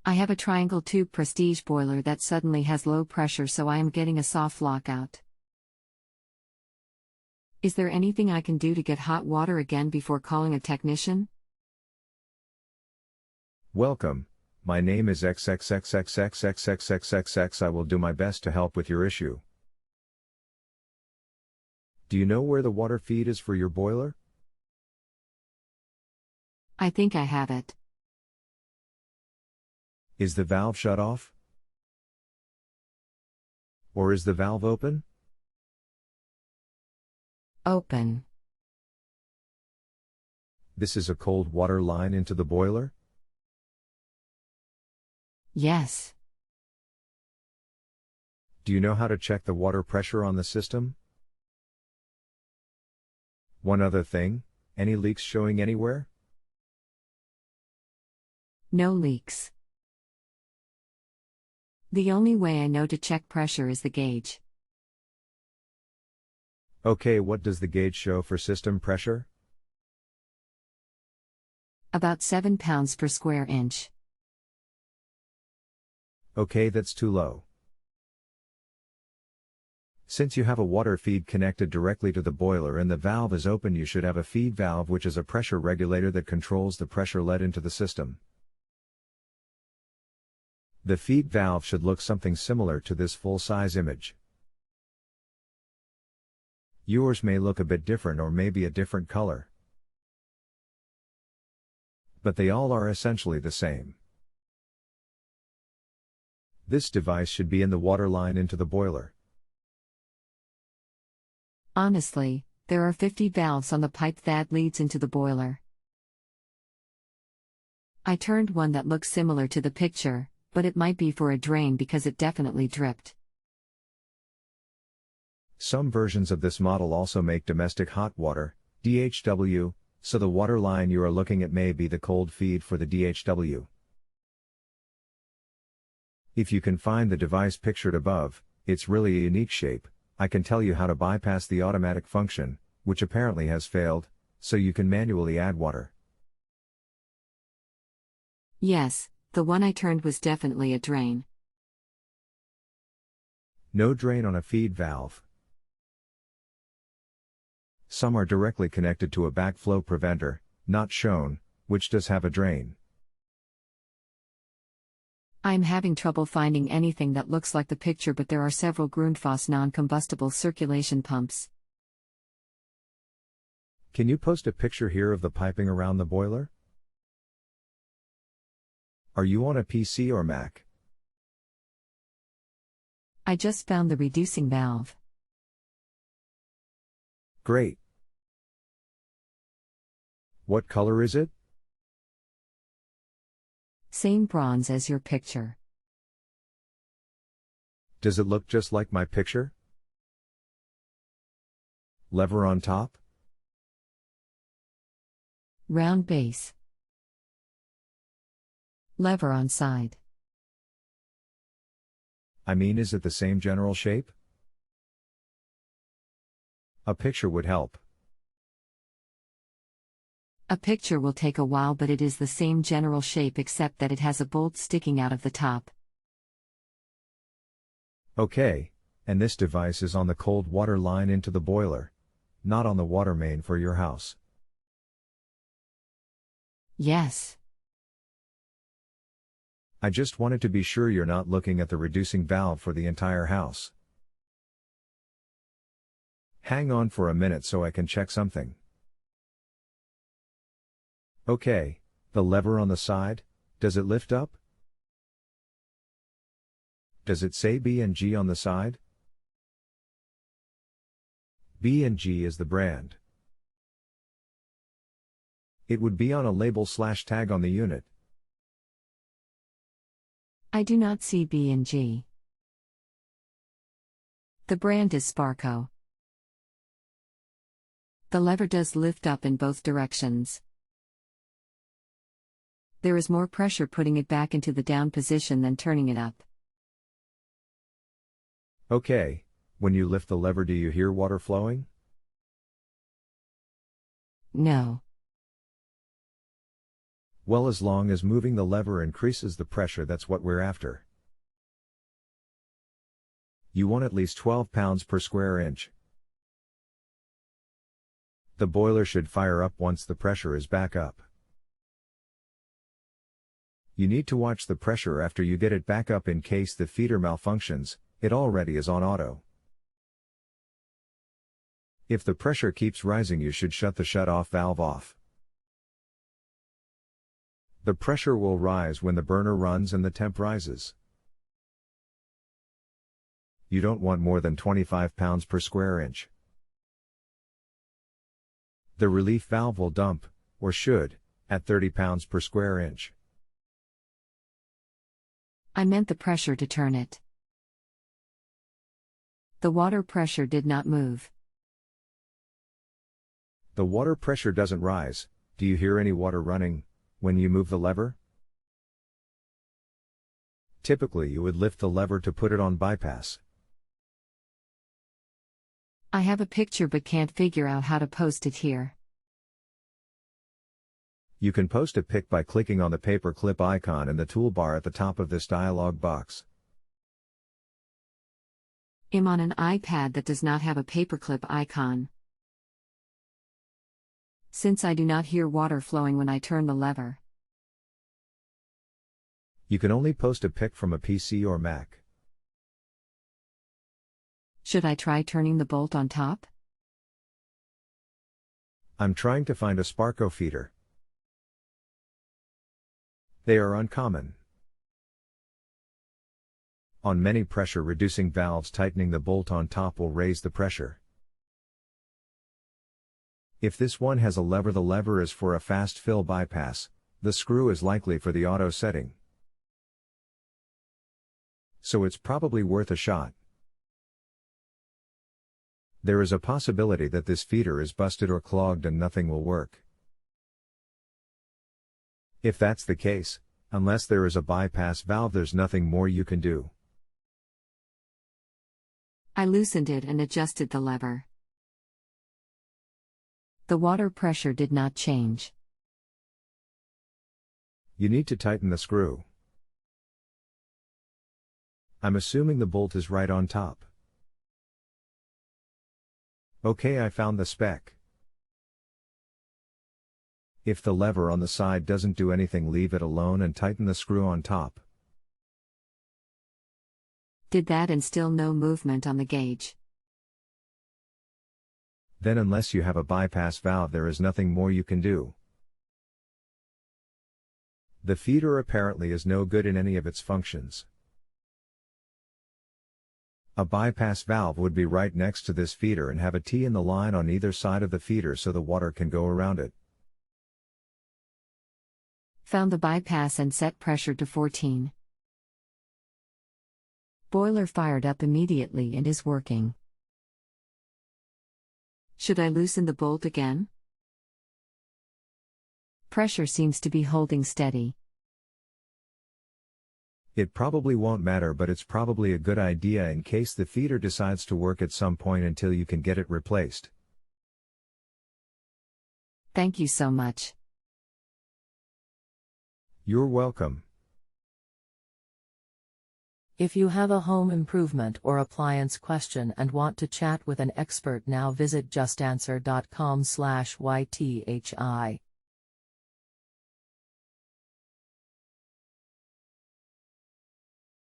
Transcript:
I have a triangle tube prestige boiler that suddenly has low pressure, so I am getting a soft lockout. Is there anything I can do to get hot water again before calling a technician? Welcome, my name is XXXXX I will do my best to help with your issue. Do you know where the water feed is for your boiler? I think I have it. Is the valve shut off? Or is the valve open? Open. This is a cold water line into the boiler? Yes. Do you know how to check the water pressure on the system? One other thing, any leaks showing anywhere? No leaks. The only way I know to check pressure is the gauge. Okay, what does the gauge show for system pressure? About 7 pounds per square inch. Okay, that's too low. Since you have a water feed connected directly to the boiler and the valve is open, you should have a feed valve, which is a pressure regulator that controls the pressure let into the system. The feed valve should look something similar to this full-size image. Yours may look a bit different or maybe a different color. But they all are essentially the same. This device should be in the water line into the boiler. Honestly, there are 50 valves on the pipe that leads into the boiler. I turned one that looks similar to the picture, but it might be for a drain because it definitely dripped. Some versions of this model also make domestic hot water, DHW, so the water line you are looking at may be the cold feed for the DHW. If you can find the device pictured above, it's really a unique shape. I can tell you how to bypass the automatic function, which apparently has failed, so you can manually add water. Yes, the one I turned was definitely a drain. No drain on a feed valve. Some are directly connected to a backflow preventer, not shown, which does have a drain. I'm having trouble finding anything that looks like the picture, but there are several Grundfos non-combustible circulation pumps. Can you post a picture here of the piping around the boiler? Are you on a PC or Mac? I just found the reducing valve. Great. What color is it? Same bronze as your picture. Does it look just like my picture? Lever on top? Round base. Lever on side. I mean, is it the same general shape? A picture would help. A picture will take a while, but it is the same general shape except that it has a bolt sticking out of the top. Okay, and this device is on the cold water line into the boiler, not on the water main for your house. Yes. I just wanted to be sure you're not looking at the reducing valve for the entire house. Hang on for a minute so I can check something. Okay, the lever on the side, does it lift up? Does it say B&G on the side? B&G is the brand. It would be on a label/tag on the unit. I do not see B&G. The brand is Sparco. The lever does lift up in both directions. There is more pressure putting it back into the down position than turning it up. Okay, when you lift the lever, do you hear water flowing? No. Well, as long as moving the lever increases the pressure, that's what we're after. You want at least 12 pounds per square inch. The boiler should fire up once the pressure is back up. You need to watch the pressure after you get it back up in case the feeder malfunctions. It already is on auto. If the pressure keeps rising, you should shut the shut-off valve off. The pressure will rise when the burner runs and the temp rises. You don't want more than 25 pounds per square inch. The relief valve will dump, or should, at 30 pounds per square inch. I meant the pressure to turn it. The water pressure did not move. The water pressure doesn't rise. Do you hear any water running when you move the lever? Typically, you would lift the lever to put it on bypass. I have a picture but can't figure out how to post it here. You can post a pic by clicking on the paperclip icon in the toolbar at the top of this dialog box. I'm on an iPad that does not have a paperclip icon. Since I do not hear water flowing when I turn the lever. You can only post a pic from a PC or Mac. Should I try turning the bolt on top? I'm trying to find a Sparco feeder. They are uncommon. On many pressure-reducing valves, tightening the bolt on top will raise the pressure. If this one has a lever, the lever is for a fast fill bypass, the screw is likely for the auto setting. So it's probably worth a shot. There is a possibility that this feeder is busted or clogged and nothing will work. If that's the case, unless there is a bypass valve, there's nothing more you can do. I loosened it and adjusted the lever. The water pressure did not change. You need to tighten the screw. I'm assuming the bolt is right on top. Okay, I found the spec. If the lever on the side doesn't do anything, leave it alone and tighten the screw on top. Did that, and still no movement on the gauge. Then unless you have a bypass valve, there is nothing more you can do. The feeder apparently is no good in any of its functions. A bypass valve would be right next to this feeder and have a T in the line on either side of the feeder so the water can go around it. Found the bypass and set pressure to 14. Boiler fired up immediately and is working. Should I loosen the bolt again? Pressure seems to be holding steady. It probably won't matter, but it's probably a good idea in case the feeder decides to work at some point until you can get it replaced. Thank you so much. You're welcome. If you have a home improvement or appliance question and want to chat with an expert now, visit justanswer.com/YTHI.